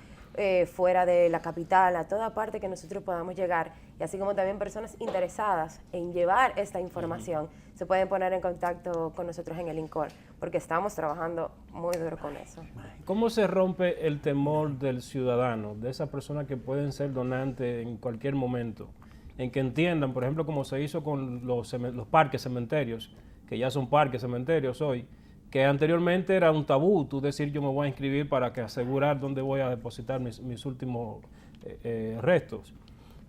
fuera de la capital, a toda parte que nosotros podamos llegar, y así como también personas interesadas en llevar esta información se pueden poner en contacto con nosotros en el INCOR, porque estamos trabajando muy duro con eso. ¿Cómo se rompe el temor del ciudadano, de esas personas que pueden ser donantes en cualquier momento? en que entiendan, por ejemplo, como se hizo con los parques cementerios, que ya son parques cementerios hoy, que anteriormente era un tabú, tú decir yo me voy a inscribir para que asegurar dónde voy a depositar mis últimos restos.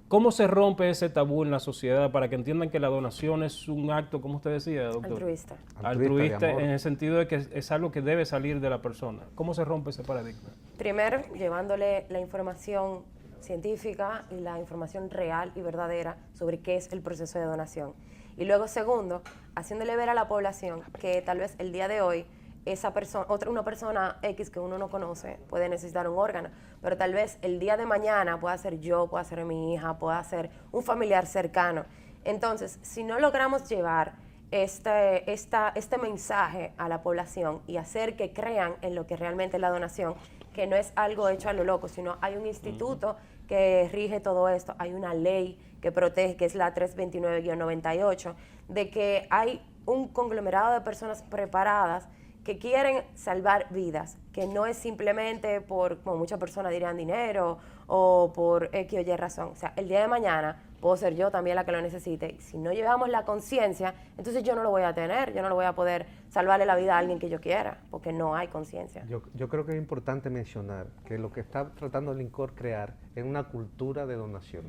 ¿Cómo se rompe ese tabú en la sociedad para que entiendan que la donación es un acto, como usted decía, doctor? Altruista. Altruista de amor. en el sentido de que es algo que debe salir de la persona. ¿Cómo se rompe ese paradigma? Primero, llevándole la información científica y la información real y verdadera sobre qué es el proceso de donación. Y luego, segundo, haciéndole ver a la población que tal vez el día de hoy esa persona, una persona X que uno no conoce puede necesitar un órgano, pero tal vez el día de mañana pueda ser yo, pueda ser mi hija, pueda ser un familiar cercano. Entonces, si no logramos llevar este mensaje a la población y hacer que crean en lo que realmente es la donación, que no es algo hecho a lo loco, sino hay un instituto que rige todo esto, hay una ley que protege, que es la 329-98, de que hay un conglomerado de personas preparadas que quieren salvar vidas, que no es simplemente por, como muchas personas dirían, dinero o por X o Y razón. O sea, el día de mañana puedo ser yo también la que lo necesite. Si no llevamos la conciencia, entonces yo no lo voy a tener, yo no lo voy a poder salvarle la vida a alguien que yo quiera, porque no hay conciencia. Yo creo que es importante mencionar que lo que está tratando el INCOR crear es una cultura de donación.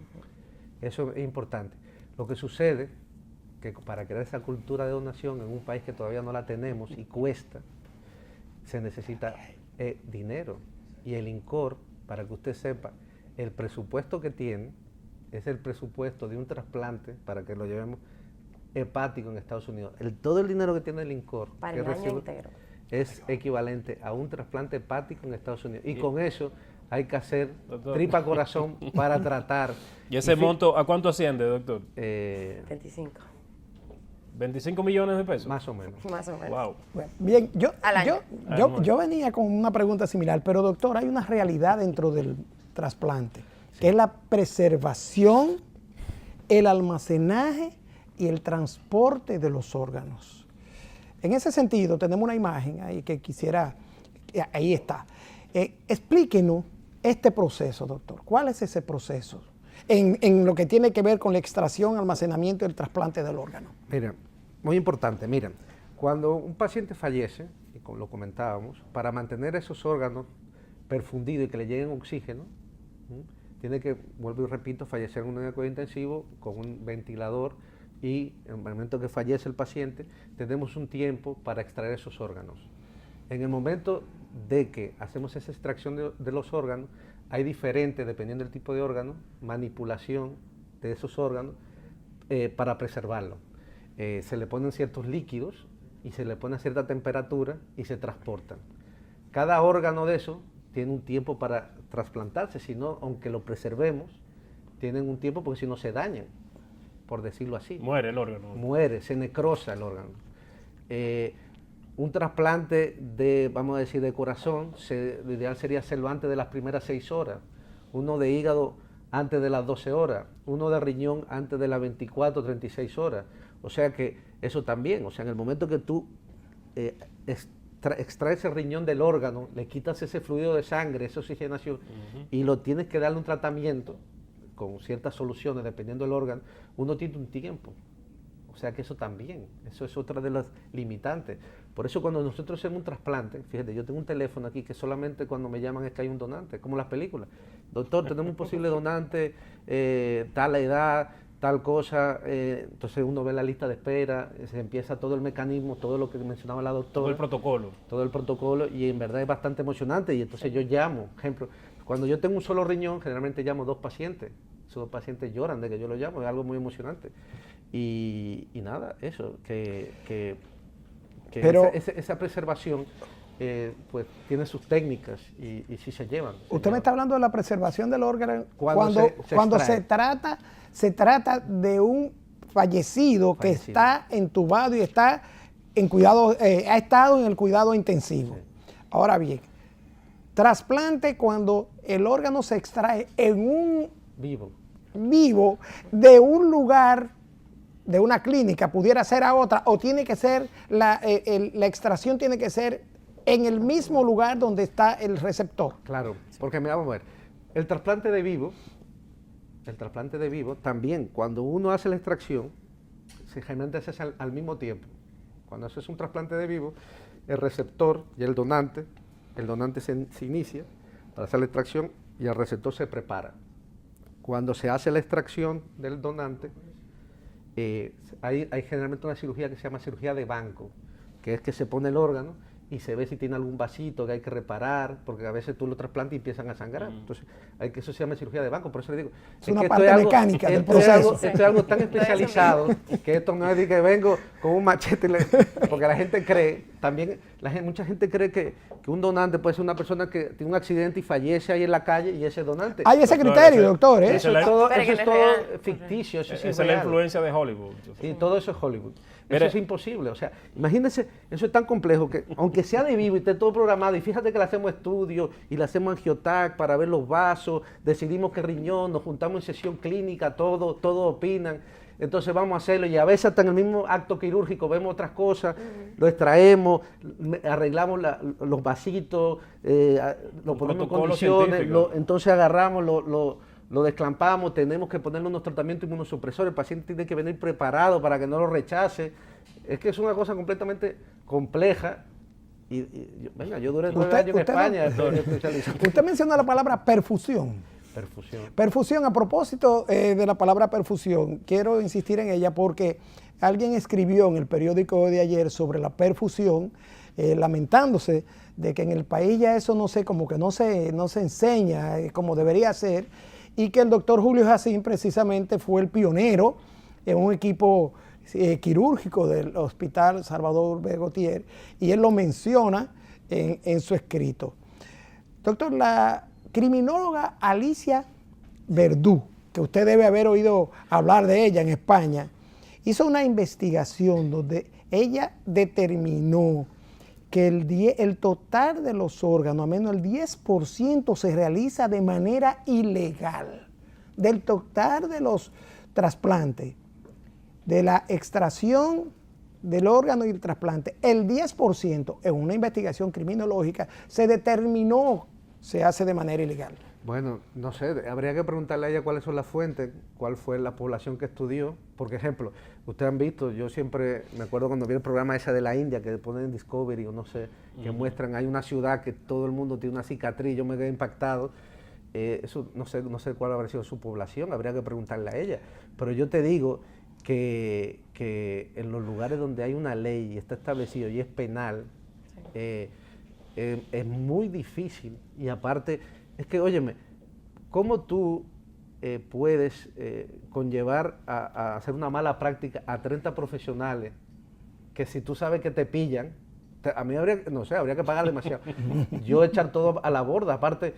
Eso es importante. Lo que sucede que para crear esa cultura de donación en un país que todavía no la tenemos y cuesta, se necesita dinero. Y el INCOR, para que usted sepa, el presupuesto que tiene es el presupuesto de un trasplante, para que lo llevemos, hepático en Estados Unidos. Todo el dinero que tiene el INCOR Para que el año recibe entero. es equivalente a un trasplante hepático en Estados Unidos. Y con eso hay que hacer Doctor. tripa corazón para tratar. ¿Y ese monto a cuánto asciende, doctor? 25, 25 millones de pesos. Más o menos. más o menos. Wow. Bueno, bien, Al año. yo venía con una pregunta similar, pero doctor, hay una realidad dentro del trasplante, que es la preservación, el almacenaje y el transporte de los órganos. En ese sentido, tenemos una imagen ahí que quisiera, ahí está. Explíquenos este proceso, doctor. ¿Cuál es ese proceso en lo que tiene que ver con la extracción, almacenamiento y el trasplante del órgano? Mira, muy importante, miren, cuando un paciente fallece, y como lo comentábamos, para mantener esos órganos perfundidos y que le lleguen oxígeno, tiene que, vuelvo y repito, fallecer en un cuidado intensivo con un ventilador, y en el momento que fallece el paciente, tenemos un tiempo para extraer esos órganos. En el momento de que hacemos esa extracción de los órganos, hay diferentes, dependiendo del tipo de órgano, manipulación de esos órganos para preservarlo. Se le ponen ciertos líquidos y se le pone a cierta temperatura y se transportan. Cada órgano de eso tiene un tiempo para trasplantarse, si no, aunque lo preservemos, tienen un tiempo porque si no se dañan, por decirlo así. Muere el órgano. Muere, se necrosa el órgano. Un trasplante de, vamos a decir, de corazón, lo ideal sería hacerlo antes de las primeras 6 horas, uno de hígado antes de las 12 horas, uno de riñón antes de las 24, 36 horas. O sea que eso también, o sea, en el momento que tú extraes el riñón del órgano, le quitas ese fluido de sangre, esa oxigenación, y lo tienes que darle un tratamiento con ciertas soluciones, dependiendo del órgano, uno tiene un tiempo. O sea que eso también, eso es otra de las limitantes. Por eso cuando nosotros hacemos un trasplante, fíjate, yo tengo un teléfono aquí que solamente cuando me llaman es que hay un donante, como las películas. Doctor, tenemos un posible donante, tal edad, tal cosa, entonces uno ve la lista de espera, se empieza todo el mecanismo, todo lo que mencionaba la doctora. Todo el protocolo. Todo el protocolo, y en verdad es bastante emocionante, y entonces yo llamo, ejemplo, cuando yo tengo un solo riñón, generalmente llamo 2 pacientes, esos 2 pacientes lloran de que yo lo llamo, es algo muy emocionante. Y nada, eso, Pero esa preservación pues tiene sus técnicas y sí se llevan. usted me está hablando de la preservación del órgano Cuando cuando se se trata de un fallecido que está entubado y está en cuidado, ha estado en el cuidado intensivo. Sí. Ahora bien, trasplante cuando el órgano se extrae en un vivo de un lugar, de una clínica, pudiera ser a otra, o tiene que ser, la extracción tiene que ser en el mismo lugar donde está el receptor. Claro, porque vamos a ver, el trasplante de vivo el trasplante de vivo, también cuando uno hace la extracción, generalmente se hace al mismo tiempo. Cuando haces un trasplante de vivo, el receptor y el donante se inicia para hacer la extracción y el receptor se prepara. Cuando se hace la extracción del donante, hay generalmente una cirugía que se llama cirugía de banco, que es que se pone el órgano y se ve si tiene algún vasito que hay que reparar, porque a veces tú lo trasplantas y empiezan a sangrar. Entonces, eso se llama cirugía de banco, por eso le digo. Es una parte mecánica del proceso. Esto es algo tan especializado que esto no es de que vengo con un machete, porque la gente cree, también mucha gente cree que un donante puede ser una persona que tiene un accidente y fallece ahí en la calle y ese es donante. Hay ese criterio, doctor. Eso es todo ficticio, eso sí es Esa es la real. influencia de Hollywood. Sí, todo eso es Hollywood. Mire, Eso es imposible. O sea, imagínense, eso es tan complejo que, aunque sea de vivo y esté todo programado, y fíjate que le hacemos estudios y le hacemos angiotac para ver los vasos, decidimos qué riñón, nos juntamos en sesión clínica, todos opinan. Entonces vamos a hacerlo y a veces hasta en el mismo acto quirúrgico vemos otras cosas, lo extraemos, arreglamos los vasitos, lo ponemos en condiciones, entonces agarramos, lo desclampamos, tenemos que ponerle unos tratamientos inmunosupresores, el paciente tiene que venir preparado para que no lo rechace. Es que es una cosa completamente compleja. Yo duré 9 años en España. Usted menciona la palabra perfusión. Perfusión, a propósito de la palabra perfusión, quiero insistir en ella porque alguien escribió en el periódico de ayer sobre la perfusión, lamentándose de que en el país ya eso no sé, como que no se enseña como debería ser, y que el doctor Julio Jacín precisamente fue el pionero en un equipo quirúrgico del Hospital Salvador Bergotier, y él lo menciona en su escrito. Doctor, la criminóloga Alicia Verdú, que usted debe haber oído hablar de ella en España, hizo una investigación donde ella determinó que el total de los órganos, a menos el 10%, se realiza de manera ilegal. Del total de los trasplantes, de la extracción del órgano y el trasplante, el 10% en una investigación criminológica se determinó se hace de manera ilegal. Bueno, no sé, habría que preguntarle a ella cuáles son las fuentes, cuál fue la población que estudió. Por ejemplo, ustedes han visto, yo siempre me acuerdo cuando vi el programa ese de la India que ponen en Discovery o no sé, que muestran, hay una ciudad que todo el mundo tiene una cicatriz, yo me quedé impactado. Eso no sé cuál habrá sido su población, habría que preguntarle a ella. Pero yo te digo que en los lugares donde hay una ley y está establecido y es penal, es muy difícil, y aparte, es que, óyeme, ¿cómo tú puedes conllevar a hacer una mala práctica a 30 profesionales que si tú sabes que te pillan, a mí habría que pagar demasiado? Yo echar todo a la borda, aparte,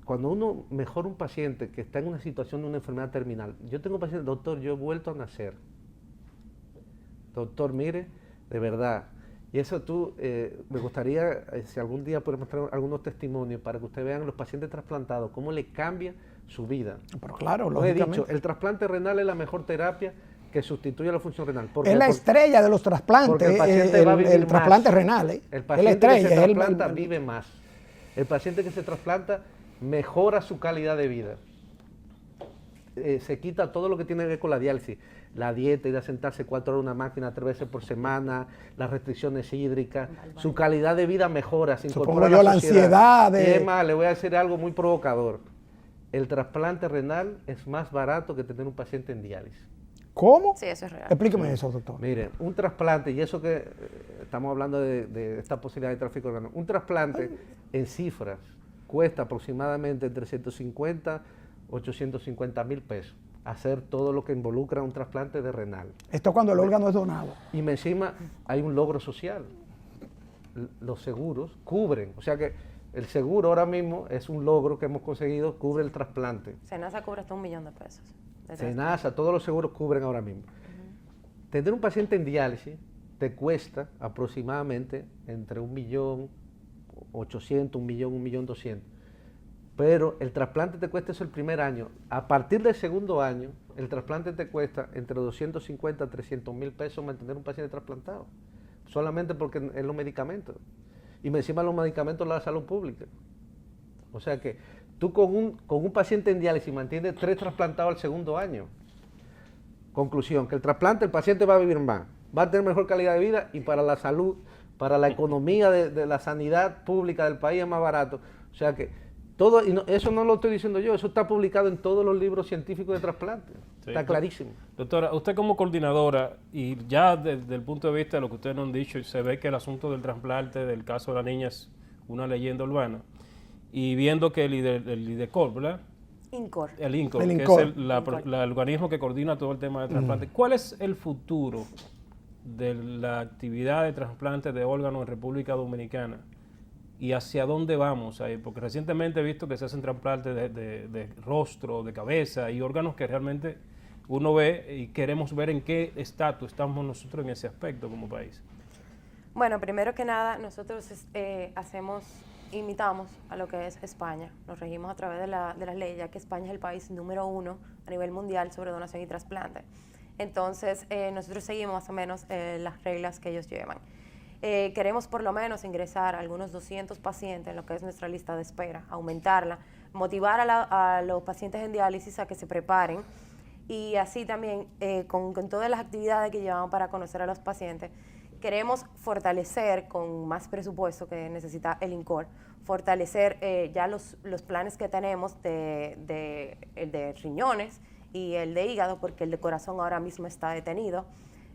cuando uno mejora un paciente que está en una situación de una enfermedad terminal, yo tengo pacientes, doctor, yo he vuelto a nacer, doctor, mire, de verdad. Y eso me gustaría, si algún día podemos mostrar algunos testimonios para que ustedes vean los pacientes trasplantados, cómo le cambia su vida. Pero claro, lo he lógicamente. dicho, el trasplante renal es la mejor terapia que sustituye la función renal. Es la estrella de los trasplantes, el trasplante renal. El paciente que se trasplanta vive más. El paciente que se trasplanta mejora su calidad de vida. Se quita todo lo que tiene que ver con la diálisis, la dieta, ir a sentarse 4 horas en una máquina 3 veces por semana, las restricciones hídricas, su calidad de vida mejora, se incorpora a la sociedad. Y además, le voy a decir algo muy provocador, el trasplante renal es más barato que tener un paciente en diálisis. ¿Cómo? Sí, eso es real. Explíqueme eso, doctor. Miren, un trasplante, y eso que estamos hablando de esta posibilidad de tráfico de órganos, un trasplante en cifras cuesta aproximadamente entre 150 850 mil pesos hacer todo lo que involucra un trasplante de renal. Esto cuando el órgano es donado. Y encima hay un logro social. Los seguros cubren, o sea que el seguro ahora mismo es un logro que hemos conseguido, cubre el trasplante. Senasa cubre hasta $1 millón de pesos. Senasa, todos los seguros cubren ahora mismo. Tener un paciente en diálisis te cuesta aproximadamente entre 1.800.000, 1.200.000. Pero el trasplante te cuesta eso el primer año. A partir del segundo año, el trasplante te cuesta entre 250 a 300.000 pesos mantener un paciente trasplantado. Solamente porque es los medicamentos. Y encima los medicamentos la salud pública. O sea que Tú con un paciente en diálisis mantienes 3 trasplantados al segundo año. Conclusión, que el trasplante, el paciente va a vivir más, va a tener mejor calidad de vida y para la salud, para la economía de la sanidad pública del país es más barato. O sea que todo, eso no lo estoy diciendo yo, eso está publicado en todos los libros científicos de trasplante. Sí. Está clarísimo. Doctora, usted como coordinadora, y ya desde el punto de vista de lo que ustedes nos han dicho, se ve que el asunto del trasplante, del caso de la niña, es una leyenda urbana. Y viendo que el IDECOR, ¿verdad? INCOR. El INCOR, El que INCOR. es el organismo que coordina todo el tema de trasplante. ¿Cuál es el futuro de la actividad de trasplante de órganos en República Dominicana? ¿Y hacia dónde vamos ahí? Porque recientemente he visto que se hacen trasplantes de rostro, de cabeza y órganos que realmente uno ve y queremos ver en qué estatus estamos nosotros en ese aspecto como país. Bueno, primero que nada, nosotros imitamos a lo que es España. Nos regimos a través de las leyes, ya que España es el país número 1 a nivel mundial sobre donación y trasplante. Entonces, nosotros seguimos más o menos las reglas que ellos llevan. Queremos por lo menos ingresar a algunos 200 pacientes en lo que es nuestra lista de espera, aumentarla, motivar a los pacientes en diálisis a que se preparen y así también con todas las actividades que llevamos para conocer a los pacientes. Queremos fortalecer con más presupuesto que necesita el INCOR, fortalecer ya los planes que tenemos el de riñones y el de hígado, porque el de corazón ahora mismo está detenido.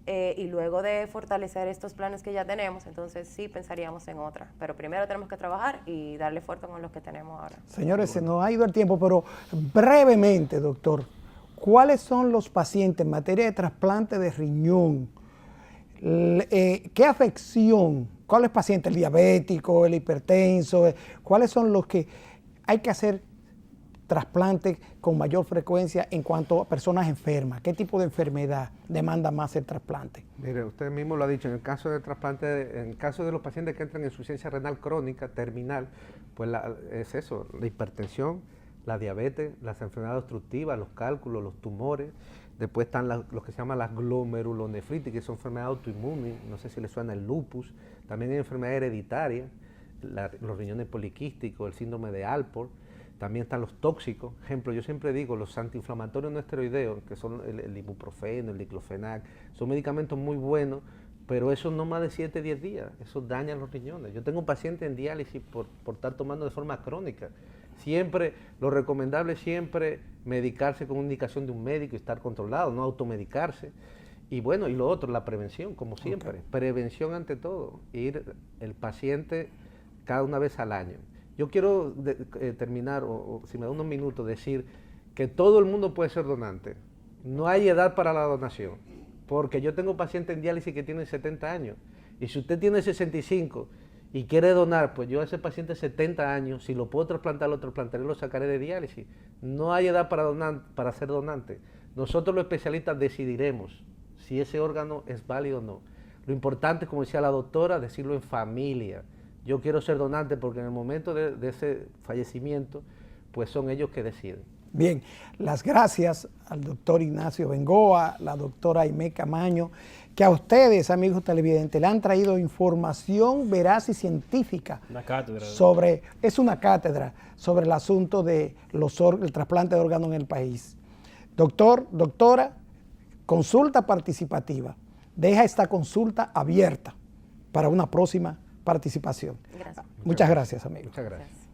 Y luego de fortalecer estos planes que ya tenemos, entonces sí pensaríamos en otra. Pero primero tenemos que trabajar y darle fuerte con los que tenemos ahora. Señores, se nos ha ido el tiempo, pero brevemente, doctor, ¿cuáles son los pacientes en materia de trasplante de riñón? ¿Qué afección? ¿Cuál es el paciente? ¿El diabético, el hipertenso? ¿Cuáles son los que hay que hacer trasplante con mayor frecuencia en cuanto a personas enfermas? ¿Qué tipo de enfermedad demanda más el trasplante? Mire, usted mismo lo ha dicho, en el caso de trasplante, en el caso de los pacientes que entran en insuficiencia renal crónica, terminal, pues es eso, la hipertensión, la diabetes, las enfermedades obstructivas, los cálculos, los tumores. Después están los que se llaman las glomerulonefritis, que son enfermedades autoinmunes, no sé si les suena el lupus. También hay enfermedades hereditarias, los riñones poliquísticos, el síndrome de Alport. También están los tóxicos. Ejemplo, yo siempre digo, los antiinflamatorios no esteroideos, que son el ibuprofeno, el diclofenac, son medicamentos muy buenos, pero eso no más de 7, 10 días, eso daña los riñones. Yo tengo un paciente en diálisis por estar tomando de forma crónica. Siempre, lo recomendable es siempre medicarse con una indicación de un médico y estar controlado, no automedicarse. Y bueno, y lo otro, la prevención, como siempre. Okay. Prevención ante todo, ir el paciente cada una vez al año. Yo quiero terminar, o si me da unos minutos, decir que todo el mundo puede ser donante. No hay edad para la donación, porque yo tengo pacientes en diálisis que tienen 70 años. Y si usted tiene 65 y quiere donar, pues yo a ese paciente de 70 años, si lo puedo trasplantar, lo trasplantaré, lo sacaré de diálisis. No hay edad para ser donante. Nosotros los especialistas decidiremos si ese órgano es válido o no. Lo importante, como decía la doctora, decirlo en familia. Yo quiero ser donante porque en el momento de ese fallecimiento, pues son ellos que deciden. Bien, las gracias al doctor Ignacio Bengoa, la doctora Aimé Camaño, que a ustedes, amigos televidentes, le han traído información veraz y científica. Una cátedra. Es una cátedra sobre el asunto del trasplante de órganos en el país. Doctor, doctora, consulta participativa. Deja esta consulta abierta para una próxima participación. Gracias. Muchas gracias, amigos. Muchas gracias.